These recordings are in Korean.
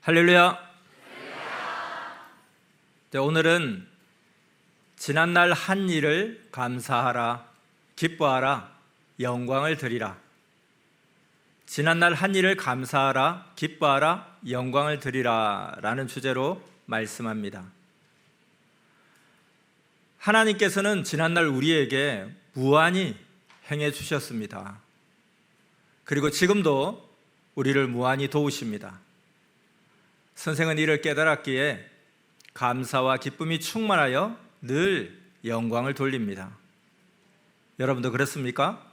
할렐루야. 오늘은 지난날 한 일을 감사하라, 기뻐하라, 영광을 드리라. 지난날 한 일을 감사하라, 기뻐하라, 영광을 드리라 라는 주제로 말씀합니다. 하나님께서는 지난날 우리에게 무한히 행해 주셨습니다. 그리고 지금도 우리를 무한히 도우십니다. 선생은 이를 깨달았기에 감사와 기쁨이 충만하여 늘 영광을 돌립니다. 여러분도 그렇습니까?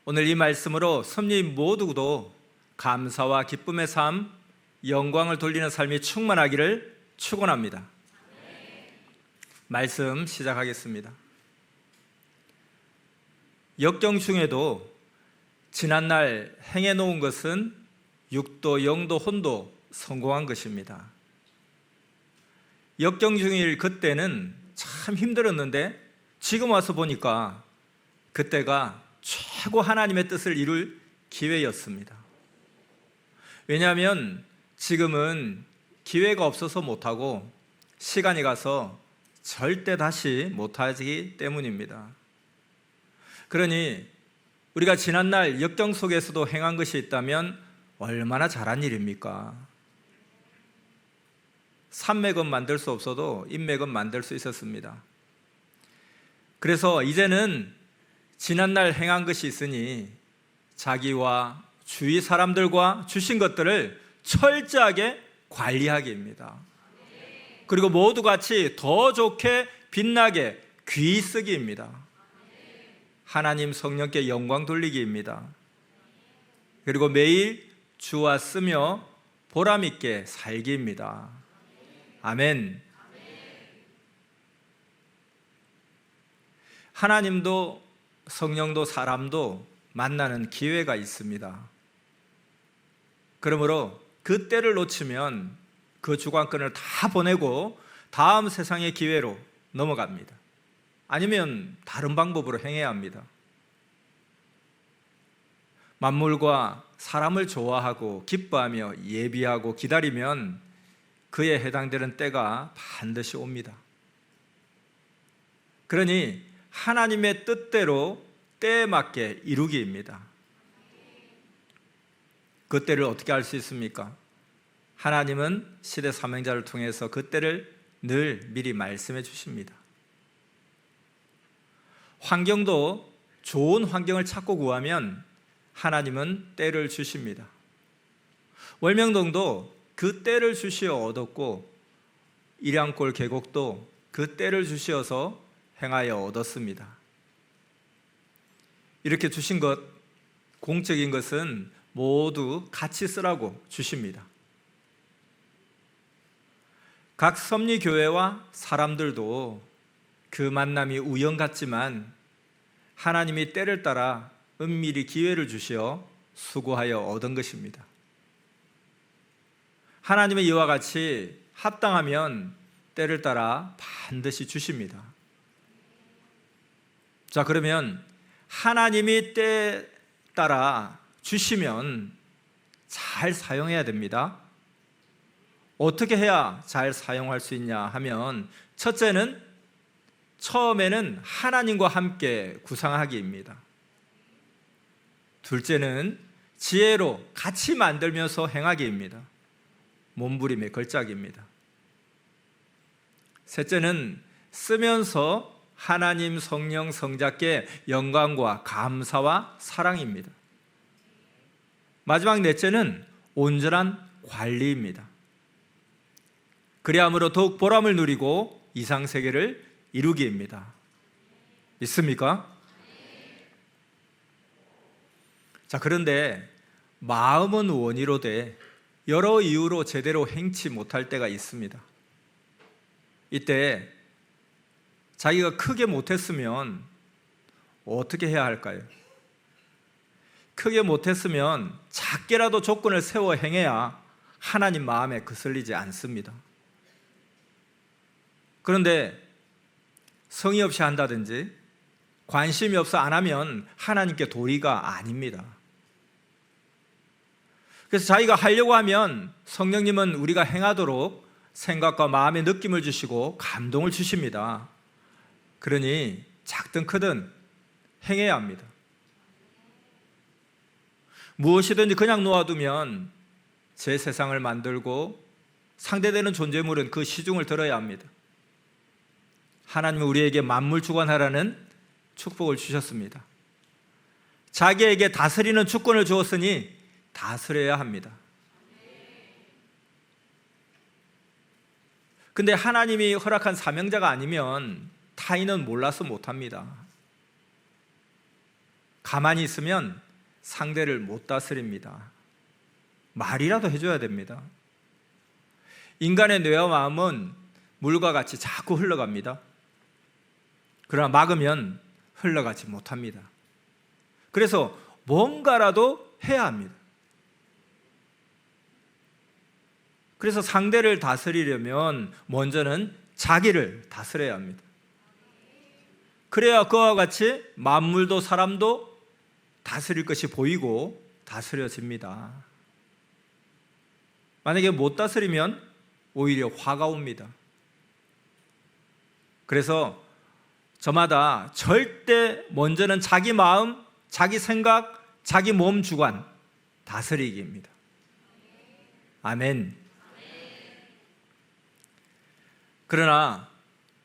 오늘 이 말씀으로 섭리인 모두도 감사와 기쁨의 삶, 영광을 돌리는 삶이 충만하기를 축원합니다. 말씀 시작하겠습니다. 역경 중에도 지난날 행해 놓은 것은 육도, 영도, 혼도 성공한 것입니다. 역경 중일 그때는 참 힘들었는데 지금 와서 보니까 그때가 최고 하나님의 뜻을 이룰 기회였습니다. 왜냐하면 지금은 기회가 없어서 못하고 시간이 가서 절대 다시 못하기 때문입니다. 그러니 우리가 지난날 역경 속에서도 행한 것이 있다면 얼마나 잘한 일입니까? 산맥은 만들 수 없어도 인맥은 만들 수 있었습니다. 그래서 이제는 지난날 행한 것이 있으니 자기와 주위 사람들과 주신 것들을 철저하게 관리하기입니다. 그리고 모두 같이 더 좋게 빛나게 귀 쓰기입니다. 하나님 성령께 영광 돌리기입니다. 그리고 매일 주와 쓰며 보람있게 살기입니다. 아멘. 하나님도 성령도 사람도 만나는 기회가 있습니다. 그러므로 그 때를 놓치면 그 주관권을 다 보내고 다음 세상의 기회로 넘어갑니다. 아니면 다른 방법으로 행해야 합니다. 만물과 사람을 좋아하고 기뻐하며 예비하고 기다리면 그에 해당되는 때가 반드시 옵니다. 그러니 하나님의 뜻대로 때에 맞게 이루기입니다. 그 때를 어떻게 알 수 있습니까? 하나님은 시대 사명자를 통해서 그 때를 늘 미리 말씀해 주십니다. 환경도 좋은 환경을 찾고 구하면 하나님은 때를 주십니다. 월명동도 그 때를 주시어 얻었고 일양골 계곡도 그 때를 주시어서 행하여 얻었습니다. 이렇게 주신 것, 공적인 것은 모두 같이 쓰라고 주십니다. 각 섭리교회와 사람들도 그 만남이 우연 같지만 하나님이 때를 따라 은밀히 기회를 주시어 수고하여 얻은 것입니다. 하나님의 이와 같이 합당하면 때를 따라 반드시 주십니다. 자, 그러면 하나님이 때에 따라 주시면 잘 사용해야 됩니다. 어떻게 해야 잘 사용할 수 있냐 하면 첫째는 처음에는 하나님과 함께 구상하기입니다. 둘째는 지혜로 같이 만들면서 행하기입니다. 몸부림의 걸작입니다. 셋째는 쓰면서 하나님 성령 성자께 영광과 감사와 사랑입니다. 마지막 넷째는 온전한 관리입니다. 그리함으로 더욱 보람을 누리고 이상세계를 이루기입니다. 믿습니까? 자, 그런데 마음은 원이로되 여러 이유로 제대로 행치 못할 때가 있습니다. 이때 자기가 크게 못했으면 어떻게 해야 할까요? 크게 못했으면 작게라도 조건을 세워 행해야 하나님 마음에 거슬리지 않습니다. 그런데 성의 없이 한다든지 관심이 없어 안 하면 하나님께 도리가 아닙니다. 그래서 자기가 하려고 하면 성령님은 우리가 행하도록 생각과 마음의 느낌을 주시고 감동을 주십니다. 그러니 작든 크든 행해야 합니다. 무엇이든지 그냥 놓아두면 제 세상을 만들고 상대되는 존재물은 그 시중을 들어야 합니다. 하나님은 우리에게 만물 주관하라는 축복을 주셨습니다. 자기에게 다스리는 주권을 주었으니 다스려야 합니다. 근데 하나님이 허락한 사명자가 아니면 타인은 몰라서 못합니다. 가만히 있으면 상대를 못 다스립니다. 말이라도 해줘야 됩니다. 인간의 뇌와 마음은 물과 같이 자꾸 흘러갑니다. 그러나 막으면 흘러가지 못합니다. 그래서 뭔가라도 해야 합니다. 그래서 상대를 다스리려면 먼저는 자기를 다스려야 합니다. 그래야 그와 같이 만물도 사람도 다스릴 것이 보이고 다스려집니다. 만약에 못 다스리면 오히려 화가 옵니다. 그래서 저마다 절대 먼저는 자기 마음, 자기 생각, 자기 몸 주관 다스리기입니다. 아멘. 그러나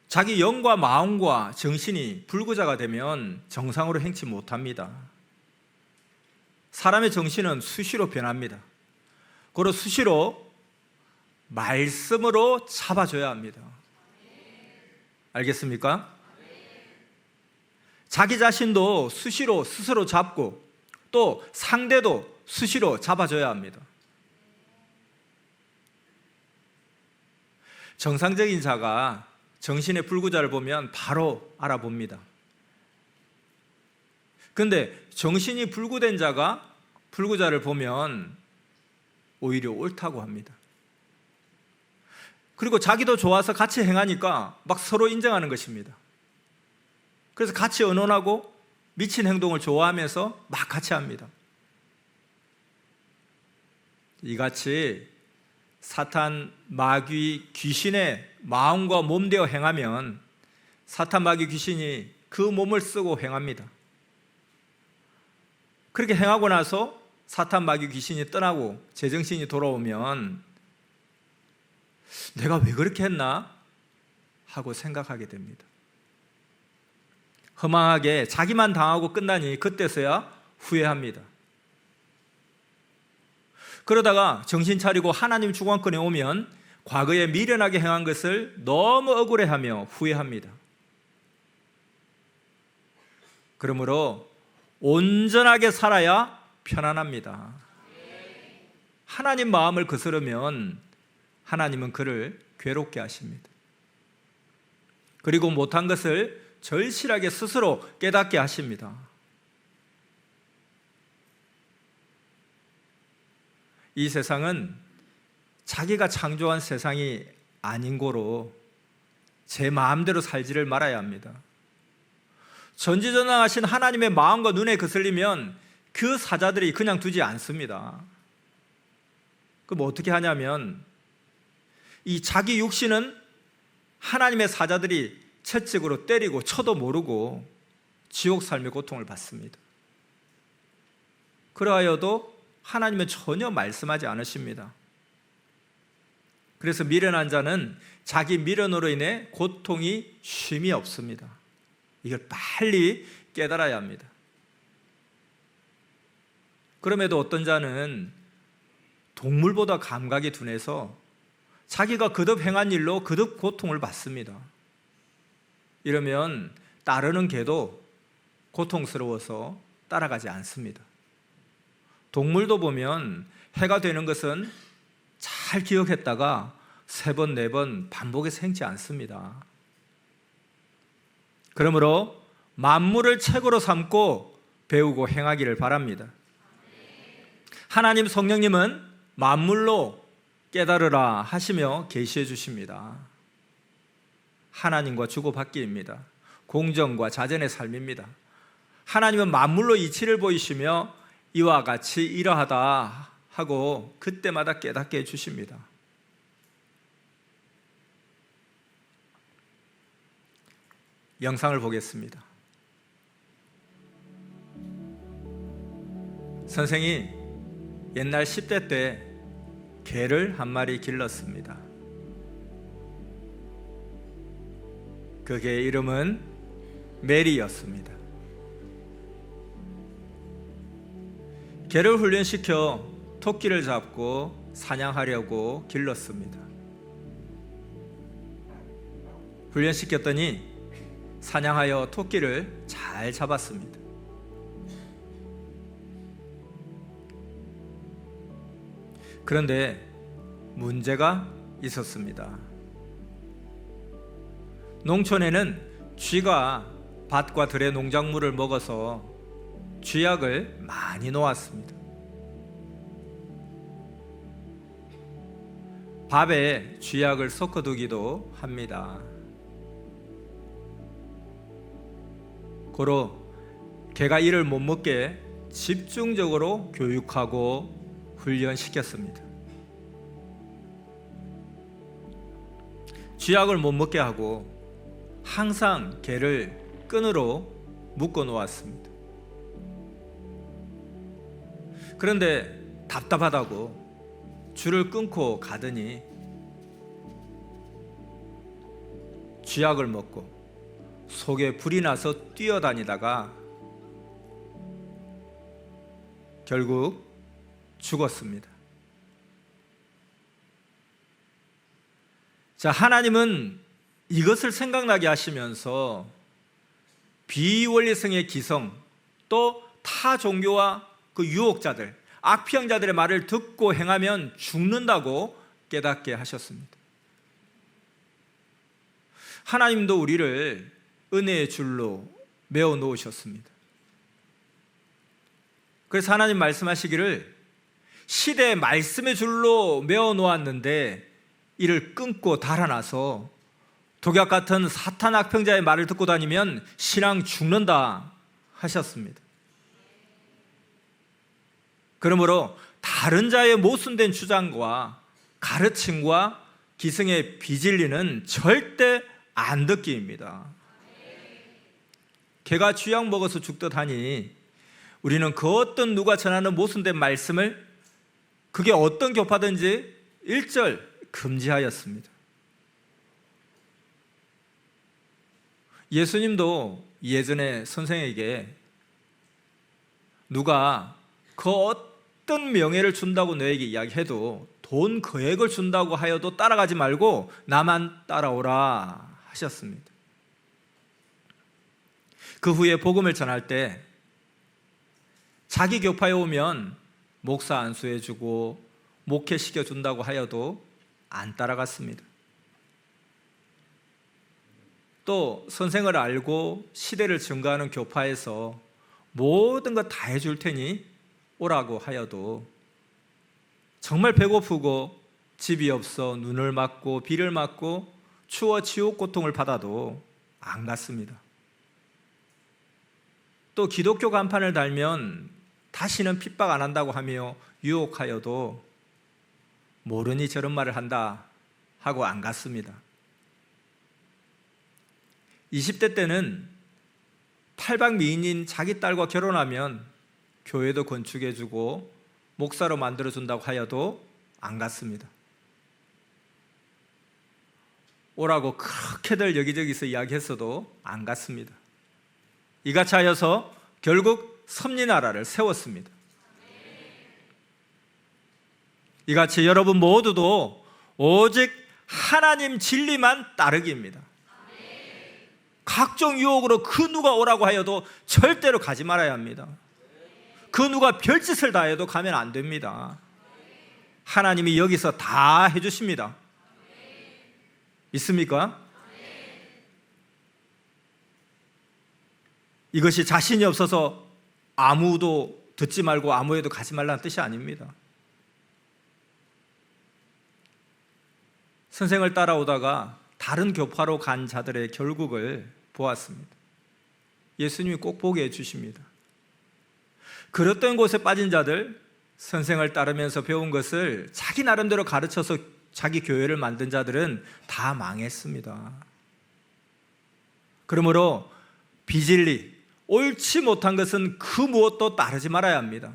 자기 영과 마음과 정신이 불구자가 되면 정상으로 행치 못합니다. 사람의 정신은 수시로 변합니다. 그리고 수시로 말씀으로 잡아줘야 합니다. 알겠습니까? 자기 자신도 수시로 스스로 잡고 또 상대도 수시로 잡아줘야 합니다. 정상적인 자가 정신의 불구자를 보면 바로 알아봅니다. 그런데 정신이 불구된 자가 불구자를 보면 오히려 옳다고 합니다. 그리고 자기도 좋아서 같이 행하니까 막 서로 인정하는 것입니다. 그래서 같이 의논하고 미친 행동을 좋아하면서 막 같이 합니다. 이같이 사탄, 마귀, 귀신의 마음과 몸되어 행하면 사탄, 마귀, 귀신이 그 몸을 쓰고 행합니다. 그렇게 행하고 나서 사탄, 마귀, 귀신이 떠나고 제정신이 돌아오면 내가 왜 그렇게 했나 하고 생각하게 됩니다. 허망하게 자기만 당하고 끝나니 그때서야 후회합니다. 그러다가 정신 차리고 하나님 주관권에 오면 과거에 미련하게 행한 것을 너무 억울해하며 후회합니다. 그러므로 온전하게 살아야 편안합니다. 하나님 마음을 거스르면 하나님은 그를 괴롭게 하십니다. 그리고 못한 것을 절실하게 스스로 깨닫게 하십니다. 이 세상은 자기가 창조한 세상이 아닌 고로 제 마음대로 살지를 말아야 합니다. 전지전능하신 하나님의 마음과 눈에 거슬리면 그 사자들이 그냥 두지 않습니다. 그럼 어떻게 하냐면 이 자기 육신은 하나님의 사자들이 채찍으로 때리고 쳐도 모르고 지옥 삶의 고통을 받습니다. 그러하여도 하나님은 전혀 말씀하지 않으십니다. 그래서 미련한 자는 자기 미련으로 인해 고통이 쉼이 없습니다. 이걸 빨리 깨달아야 합니다. 그럼에도 어떤 자는 동물보다 감각이 둔해서 자기가 거듭 행한 일로 거듭 고통을 받습니다. 이러면 따르는 개도 고통스러워서 따라가지 않습니다. 동물도 보면 해가 되는 것은 잘 기억했다가 3번, 4번 반복해서 행치 않습니다. 그러므로 만물을 책으로 삼고 배우고 행하기를 바랍니다. 하나님 성령님은 만물로 깨달으라 하시며 계시해 주십니다. 하나님과 주고받기입니다. 공정과 자전의 삶입니다. 하나님은 만물로 이치를 보이시며 이와 같이 이러하다 하고 그때마다 깨닫게 해주십니다. 영상을 보겠습니다. 선생이 옛날 10대 때 개를 한 마리 길렀습니다. 그 개의 이름은 메리였습니다. 개를 훈련시켜 토끼를 잡고 사냥하려고 길렀습니다. 훈련시켰더니 사냥하여 토끼를 잘 잡았습니다. 그런데 문제가 있었습니다. 농촌에는 쥐가 밭과 들의 농작물을 먹어서 쥐약을 많이 놓았습니다. 밥에 쥐약을 섞어두기도 합니다. 고로 개가 이를 못 먹게 집중적으로 교육하고 훈련시켰습니다. 쥐약을 못 먹게 하고 항상 개를 끈으로 묶어 놓았습니다. 그런데 답답하다고 줄을 끊고 가더니 쥐약을 먹고 속에 불이 나서 뛰어다니다가 결국 죽었습니다. 자, 하나님은 이것을 생각나게 하시면서 비원리성의 기성, 또 타 종교와 그 유혹자들, 악평자들의 말을 듣고 행하면 죽는다고 깨닫게 하셨습니다. 하나님도 우리를 은혜의 줄로 메어 놓으셨습니다. 그래서 하나님 말씀하시기를 시대의 말씀의 줄로 메어 놓았는데 이를 끊고 달아나서 독약 같은 사탄 악평자의 말을 듣고 다니면 신앙 죽는다 하셨습니다. 그러므로 다른 자의 모순된 주장과 가르침과 기승의 비진리는 절대 안 듣기입니다. 개가 쥐약 먹어서 죽듯 하니 우리는 그 어떤 누가 전하는 모순된 말씀을 그게 어떤 교파든지 일절 금지하였습니다. 예수님도 예전에 선생에게 누가 그 어떤 명예를 준다고 너에게 이야기해도 돈 거액을 준다고 하여도 따라가지 말고 나만 따라오라 하셨습니다. 그 후에 복음을 전할 때 자기 교파에 오면 목사 안수해주고 목회시켜준다고 하여도 안 따라갔습니다. 또 선생을 알고 시대를 증거하는 교파에서 모든 것 다 해줄 테니 오라고 하여도 정말 배고프고 집이 없어 눈을 맞고 비를 맞고 추워 지옥 고통을 받아도 안 갔습니다. 또 기독교 간판을 달면 다시는 핍박 안 한다고 하며 유혹하여도 모르니 저런 말을 한다 하고 안 갔습니다. 20대 때는 팔방미인인 자기 딸과 결혼하면 교회도 건축해주고 목사로 만들어준다고 하여도 안 갔습니다. 오라고 그렇게들 여기저기서 이야기했어도 안 갔습니다. 이같이 하여서 결국 섭리나라를 세웠습니다. 이같이 여러분 모두도 오직 하나님 진리만 따르기입니다. 각종 유혹으로 그 누가 오라고 하여도 절대로 가지 말아야 합니다. 그 누가 별짓을 다 해도 가면 안 됩니다. 하나님이 여기서 다 해주십니다. 믿습니까? 이것이 자신이 없어서 아무도 듣지 말고 아무에도 가지 말라는 뜻이 아닙니다. 선생을 따라오다가 다른 교파로 간 자들의 결국을 보았습니다. 예수님이 꼭 보게 해주십니다. 그릇된 곳에 빠진 자들, 선생을 따르면서 배운 것을 자기 나름대로 가르쳐서 자기 교회를 만든 자들은 다 망했습니다. 그러므로 비진리, 옳지 못한 것은 그 무엇도 따르지 말아야 합니다.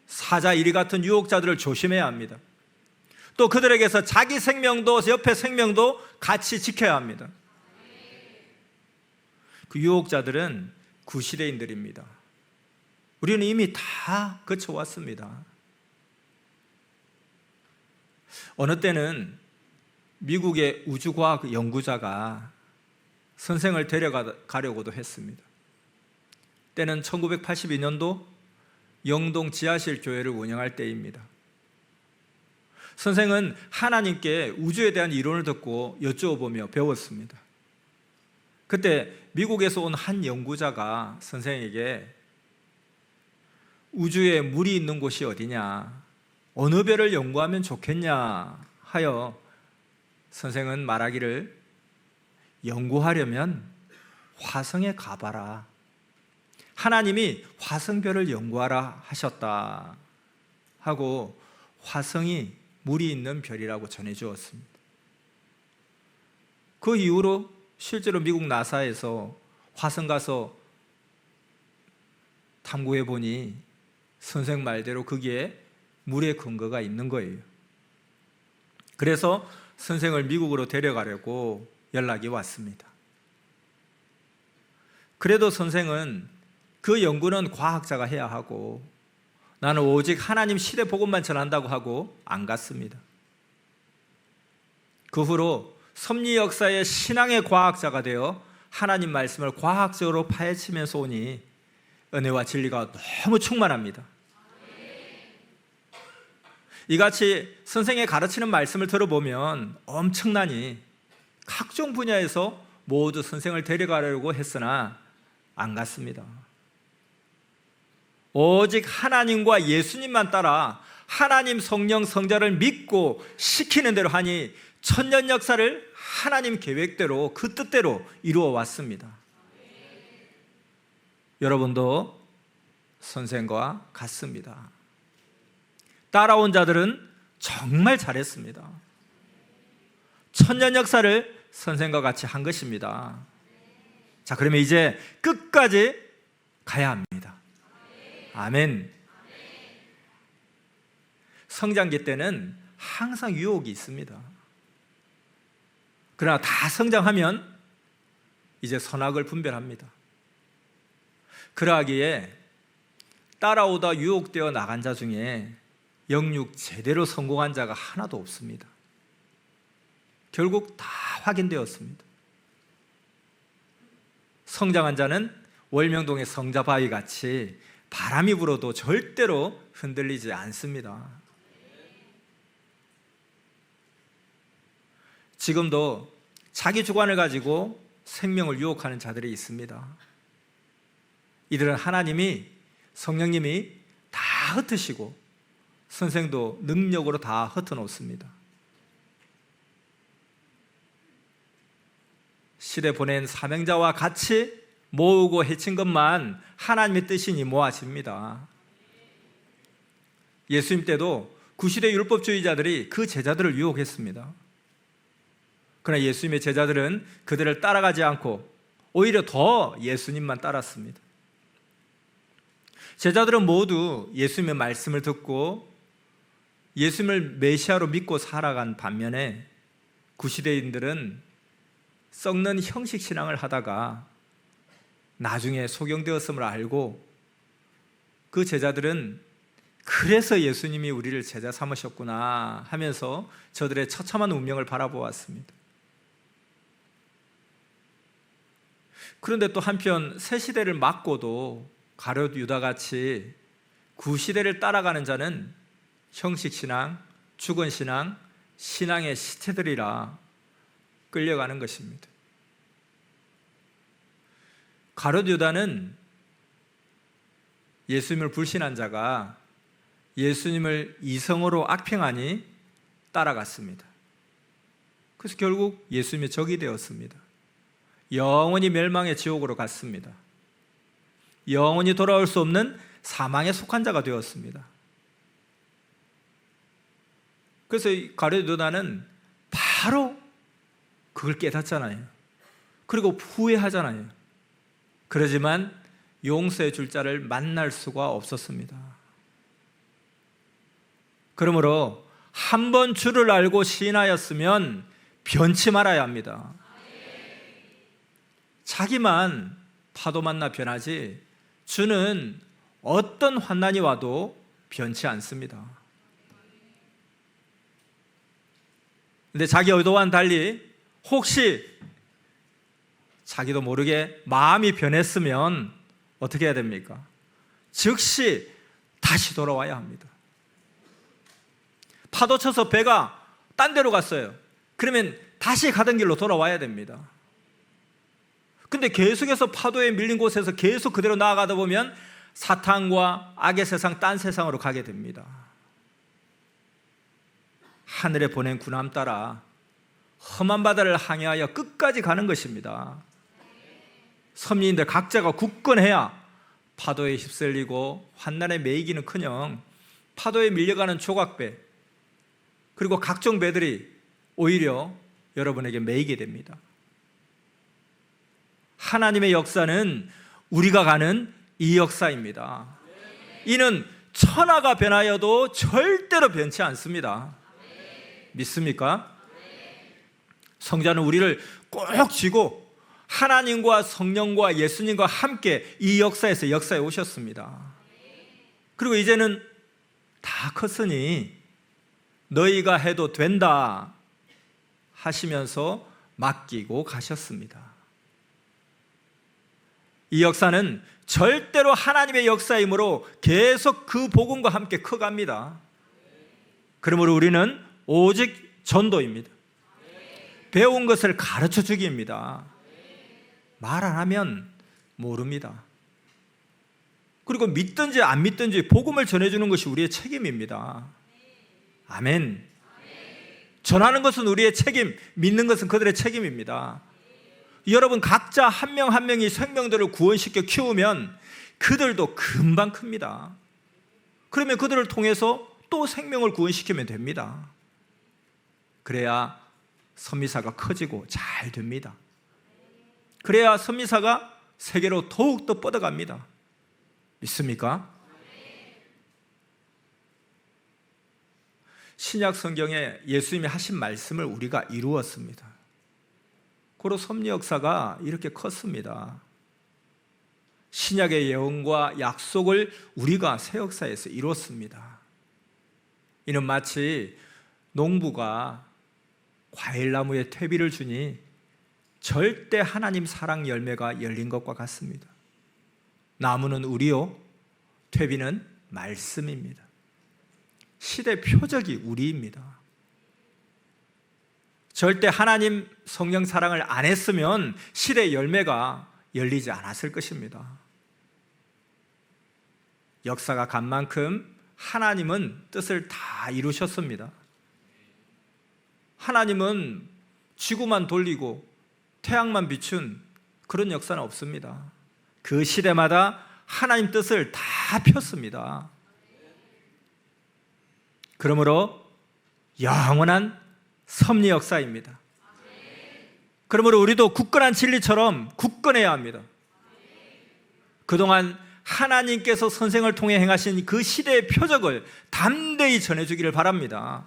사자 이리 같은 유혹자들을 조심해야 합니다. 또 그들에게서 자기 생명도 옆에 생명도 같이 지켜야 합니다. 그 유혹자들은 구시대인들입니다. 우리는 이미 다 거쳐왔습니다. 어느 때는 미국의 우주과학 연구자가 선생을 데려가려고도 했습니다. 때는 1982년도 영동 지하실 교회를 운영할 때입니다. 선생은 하나님께 우주에 대한 이론을 듣고 여쭈어보며 배웠습니다. 그때 미국에서 온 한 연구자가 선생에게 우주에 물이 있는 곳이 어디냐, 어느 별을 연구하면 좋겠냐 하여 선생은 말하기를 연구하려면 화성에 가봐라. 하나님이 화성별을 연구하라 하셨다 하고 화성이 물이 있는 별이라고 전해주었습니다. 그 이후로 실제로 미국 나사에서 화성 가서 탐구해 보니 선생 말대로 거기에 물의 근거가 있는 거예요. 그래서 선생을 미국으로 데려가려고 연락이 왔습니다. 그래도 선생은 그 연구는 과학자가 해야 하고 나는 오직 하나님 시대 복음만 전한다고 하고 안 갔습니다. 그 후로 섭리 역사의 신앙의 과학자가 되어 하나님 말씀을 과학적으로 파헤치면서 오니 은혜와 진리가 너무 충만합니다. 이같이 선생의 가르치는 말씀을 들어보면 엄청나니 각종 분야에서 모두 선생을 데려가려고 했으나 안 갔습니다. 오직 하나님과 예수님만 따라 하나님 성령 성자를 믿고 시키는 대로 하니 천년 역사를 하나님 계획대로 그 뜻대로 이루어 왔습니다. 여러분도 선생과 같습니다. 따라온 자들은 정말 잘했습니다. 천년 역사를 선생과 같이 한 것입니다. 자, 그러면 이제 끝까지 가야 합니다. 아멘. 성장기 때는 항상 유혹이 있습니다. 그러나 다 성장하면 이제 선악을 분별합니다. 그러하기에 따라오다 유혹되어 나간 자 중에 영육 제대로 성공한 자가 하나도 없습니다. 결국 다 확인되었습니다. 성장한 자는 월명동의 성자바위 같이 바람이 불어도 절대로 흔들리지 않습니다. 지금도 자기 주관을 가지고 생명을 유혹하는 자들이 있습니다. 이들은 하나님이, 성령님이 다 흩으시고 선생도 능력으로 다 흩어놓습니다. 시대 보낸 사명자와 같이 모으고 해친 것만 하나님의 뜻이니 모아집니다. 예수님 때도 구시대 율법주의자들이 그 제자들을 유혹했습니다. 그러나 예수님의 제자들은 그들을 따라가지 않고 오히려 더 예수님만 따랐습니다. 제자들은 모두 예수님의 말씀을 듣고 예수님을 메시아로 믿고 살아간 반면에 구시대인들은 썩는 형식 신앙을 하다가 나중에 소경되었음을 알고 그 제자들은 그래서 예수님이 우리를 제자 삼으셨구나 하면서 저들의 처참한 운명을 바라보았습니다. 그런데 또 한편 새 시대를 맞고도 가룟 유다같이 구시대를 따라가는 자는 형식신앙, 주권신앙, 신앙의 시체들이라 끌려가는 것입니다. 가룟 유다는 예수님을 불신한 자가 예수님을 이성으로 악평하니 따라갔습니다. 그래서 결국 예수님의 적이 되었습니다. 영원히 멸망의 지옥으로 갔습니다. 영원히 돌아올 수 없는 사망에 속한 자가 되었습니다. 그래서 이 가룟 유다는 바로 그걸 깨닫잖아요. 그리고 후회하잖아요. 그러지만 용서해 줄 자를 만날 수가 없었습니다. 그러므로 한 번 주를 알고 시인하였으면 변치 말아야 합니다. 자기만 파도 만나 변하지 주는 어떤 환난이 와도 변치 않습니다. 근데 자기 의도와는 달리 혹시 자기도 모르게 마음이 변했으면 어떻게 해야 됩니까? 즉시 다시 돌아와야 합니다. 파도 쳐서 배가 딴 데로 갔어요. 그러면 다시 가던 길로 돌아와야 됩니다. 근데 계속해서 파도에 밀린 곳에서 계속 그대로 나아가다 보면 사탄과 악의 세상, 딴 세상으로 가게 됩니다. 하늘에 보낸 군함 따라 험한 바다를 항해하여 끝까지 가는 것입니다. 섭리인들 각자가 굳건해야 파도에 휩쓸리고 환난에 매이기는커녕 파도에 밀려가는 조각배 그리고 각종 배들이 오히려 여러분에게 매이게 됩니다. 하나님의 역사는 우리가 가는 이 역사입니다. 이는 천하가 변하여도 절대로 변치 않습니다. 믿습니까? 성자는 우리를 꼭 쥐고 하나님과 성령과 예수님과 함께 이 역사에서 역사에 오셨습니다. 그리고 이제는 다 컸으니 너희가 해도 된다 하시면서 맡기고 가셨습니다. 이 역사는 절대로 하나님의 역사이므로 계속 그 복음과 함께 커갑니다. 그러므로 우리는 오직 전도입니다. 배운 것을 가르쳐 주기입니다. 말 안 하면 모릅니다. 그리고 믿든지 안 믿든지 복음을 전해주는 것이 우리의 책임입니다. 아멘. 전하는 것은 우리의 책임, 믿는 것은 그들의 책임입니다. 여러분 각자 한 명 한 명이 생명들을 구원시켜 키우면 그들도 금방 큽니다. 그러면 그들을 통해서 또 생명을 구원시키면 됩니다. 그래야 선미사가 커지고 잘 됩니다. 그래야 선미사가 세계로 더욱더 뻗어갑니다. 믿습니까? 신약 성경에 예수님이 하신 말씀을 우리가 이루었습니다. 고로 섭리 역사가 이렇게 컸습니다. 신약의 예언과 약속을 우리가 새 역사에서 이뤘습니다. 이는 마치 농부가 과일나무에 퇴비를 주니 절대 하나님 사랑 열매가 열린 것과 같습니다. 나무는 우리요, 퇴비는 말씀입니다. 시대 표적이 우리입니다. 절대 하나님 성령 사랑을 안 했으면 시대 열매가 열리지 않았을 것입니다. 역사가 간 만큼 하나님은 뜻을 다 이루셨습니다. 하나님은 지구만 돌리고 태양만 비춘 그런 역사는 없습니다. 그 시대마다 하나님 뜻을 다 폈습니다. 그러므로 영원한 섭리 역사입니다. 그러므로 우리도 굳건한 진리처럼 굳건해야 합니다. 그동안 하나님께서 선생을 통해 행하신 그 시대의 표적을 담대히 전해주기를 바랍니다.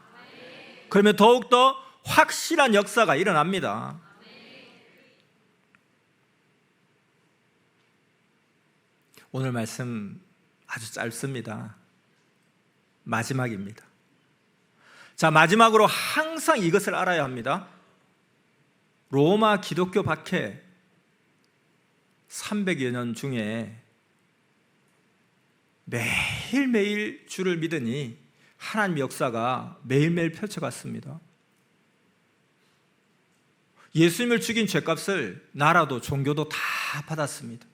그러면 더욱더 확실한 역사가 일어납니다. 오늘 말씀 아주 짧습니다. 마지막입니다. 자, 마지막으로 항상 이것을 알아야 합니다. 로마 기독교 박해 300여 년 중에 매일매일 주를 믿으니 하나님 역사가 매일매일 펼쳐갔습니다. 예수님을 죽인 죄값을 나라도 종교도 다 받았습니다.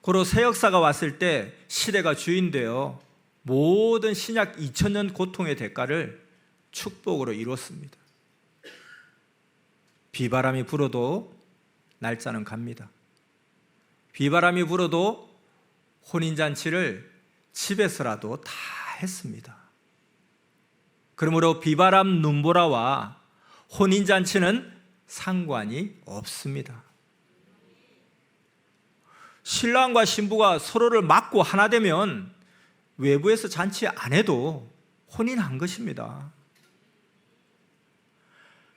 고로 새 역사가 왔을 때 시대가 주인되어 모든 신약 2000년 고통의 대가를 축복으로 이뤘습니다. 비바람이 불어도 날짜는 갑니다. 비바람이 불어도 혼인잔치를 집에서라도 다 했습니다. 그러므로 비바람 눈보라와 혼인잔치는 상관이 없습니다. 신랑과 신부가 서로를 맞고 하나 되면 외부에서 잔치 안 해도 혼인한 것입니다.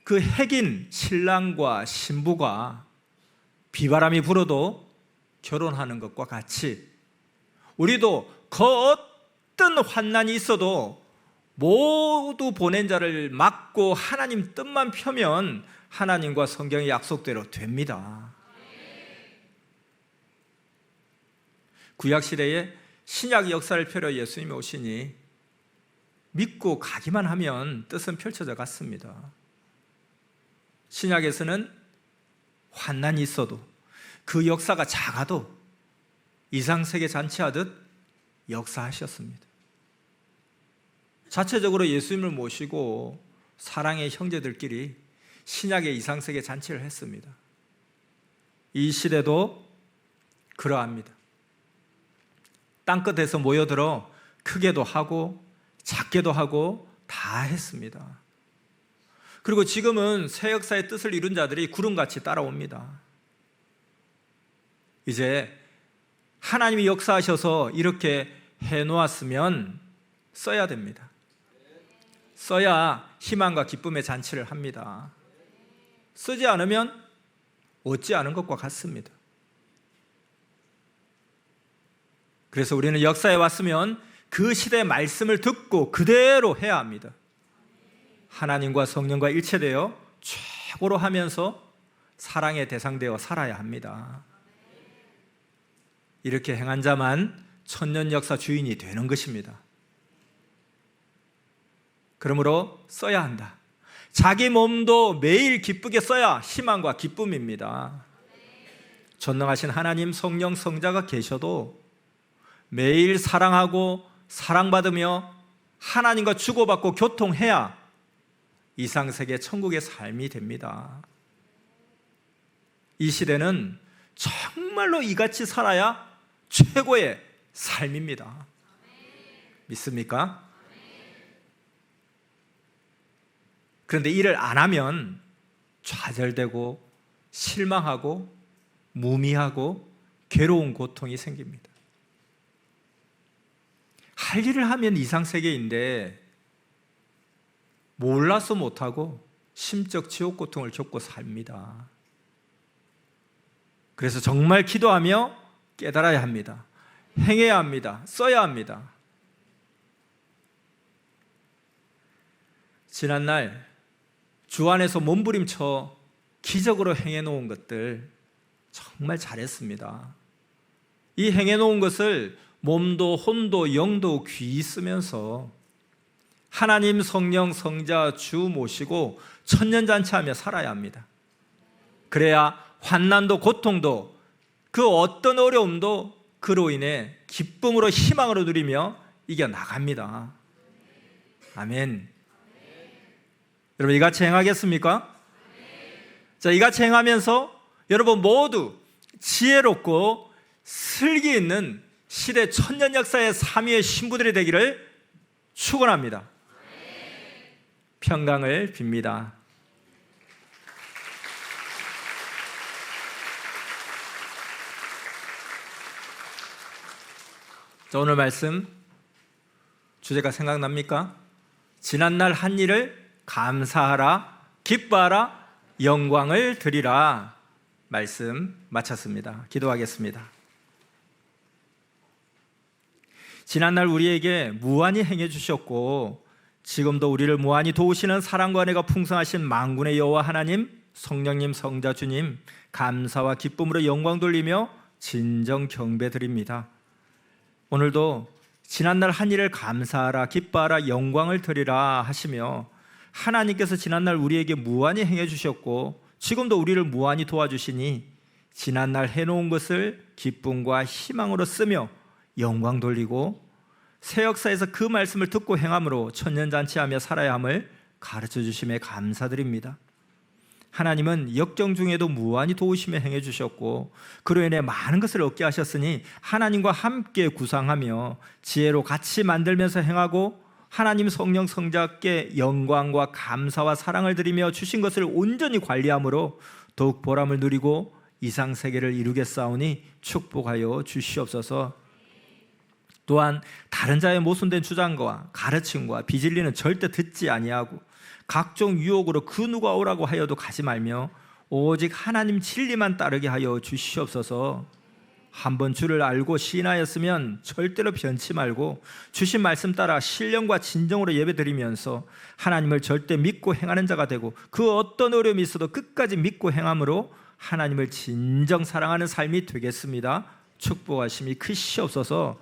그 핵인 신랑과 신부가 비바람이 불어도 결혼하는 것과 같이 우리도 그 어떤 환난이 있어도 모두 보낸 자를 막고 하나님 뜻만 펴면 하나님과 성경의 약속대로 됩니다. 구약시대에 신약 역사를 펴려 예수님이 오시니 믿고 가기만 하면 뜻은 펼쳐져 갔습니다. 신약에서는 환난이 있어도 그 역사가 작아도 이상세계 잔치하듯 역사하셨습니다. 자체적으로 예수님을 모시고 사랑의 형제들끼리 신약의 이상세계 잔치를 했습니다. 이 시대도 그러합니다. 땅끝에서 모여들어 크게도 하고 작게도 하고 다 했습니다. 그리고 지금은 새 역사의 뜻을 이룬 자들이 구름같이 따라옵니다. 이제 하나님이 역사하셔서 이렇게 해놓았으면 써야 됩니다. 써야 희망과 기쁨의 잔치를 합니다. 쓰지 않으면 얻지 않은 것과 같습니다. 그래서 우리는 역사에 왔으면 그 시대의 말씀을 듣고 그대로 해야 합니다. 하나님과 성령과 일체되어 최고로 하면서 사랑의 대상되어 살아야 합니다. 이렇게 행한 자만 천년 역사 주인이 되는 것입니다. 그러므로 써야 한다. 자기 몸도 매일 기쁘게 써야 희망과 기쁨입니다. 전능하신 하나님 성령 성자가 계셔도 매일 사랑하고 사랑받으며 하나님과 주고받고 교통해야 이상세계 천국의 삶이 됩니다. 이 시대는 정말로 이같이 살아야 최고의 삶입니다. 믿습니까? 그런데 이를 안 하면 좌절되고 실망하고 무미하고 괴로운 고통이 생깁니다. 할 일을 하면 이상세계인데 몰라서 못하고 심적 지옥 고통을 겪고 삽니다. 그래서 정말 기도하며 깨달아야 합니다. 행해야 합니다. 써야 합니다. 지난날 주 안에서 몸부림쳐 기적으로 행해놓은 것들 정말 잘했습니다. 이 행해놓은 것을 몸도 혼도 영도 귀 쓰면서 하나님 성령 성자 주 모시고 천년잔치하며 살아야 합니다. 그래야 환난도 고통도 그 어떤 어려움도 그로 인해 기쁨으로 희망으로 누리며 이겨나갑니다. 아멘. 여러분 이같이 행하겠습니까? 자, 이같이 행하면서 여러분 모두 지혜롭고 슬기 있는 시대 천년 역사의 삼위의 신부들이 되기를 축원합니다. 평강을 빕니다. 자, 오늘 말씀 주제가 생각납니까? 지난날 한 일을 감사하라, 기뻐하라, 영광을 드리라. 말씀 마쳤습니다. 기도하겠습니다. 지난날 우리에게 무한히 행해 주셨고 지금도 우리를 무한히 도우시는 사랑과 은혜가 풍성하신 만군의 여호와 하나님, 성령님, 성자 주님 감사와 기쁨으로 영광 돌리며 진정 경배 드립니다. 오늘도 지난날 한 일을 감사하라, 기뻐하라, 영광을 드리라 하시며 하나님께서 지난날 우리에게 무한히 행해 주셨고 지금도 우리를 무한히 도와주시니 지난날 해놓은 것을 기쁨과 희망으로 쓰며 영광 돌리고 새 역사에서 그 말씀을 듣고 행함으로 천년잔치하며 살아야 함을 가르쳐 주심에 감사드립니다. 하나님은 역정 중에도 무한히 도우시며 행해 주셨고 그로 인해 많은 것을 얻게 하셨으니 하나님과 함께 구상하며 지혜로 같이 만들면서 행하고 하나님 성령 성자께 영광과 감사와 사랑을 드리며 주신 것을 온전히 관리함으로 더욱 보람을 누리고 이상 세계를 이루겠사오니 축복하여 주시옵소서. 또한 다른 자의 모순된 주장과 가르침과 비진리는 절대 듣지 아니하고 각종 유혹으로 그 누가 오라고 하여도 가지 말며 오직 하나님 진리만 따르게 하여 주시옵소서. 한번 주를 알고 신하였으면 절대로 변치 말고 주신 말씀 따라 신령과 진정으로 예배드리면서 하나님을 절대 믿고 행하는 자가 되고 그 어떤 어려움이 있어도 끝까지 믿고 행함으로 하나님을 진정 사랑하는 삶이 되겠습니다. 축복하심이 크시옵소서.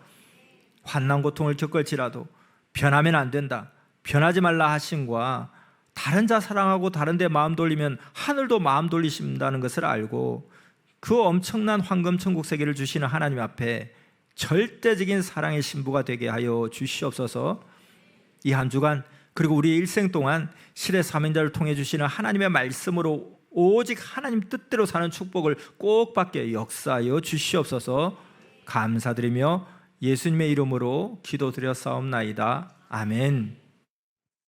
환난 고통을 겪을지라도 변하면 안 된다, 변하지 말라 하심과 다른 자 사랑하고 다른 데 마음 돌리면 하늘도 마음 돌리신다는 것을 알고 그 엄청난 황금 천국 세계를 주시는 하나님 앞에 절대적인 사랑의 신부가 되게 하여 주시옵소서. 이 한 주간 그리고 우리 일생 동안 실의 사명자를 통해 주시는 하나님의 말씀으로 오직 하나님 뜻대로 사는 축복을 꼭 받게 역사하여 주시옵소서. 감사드리며 예수님의 이름으로 기도드렸사옵나이다. 아멘.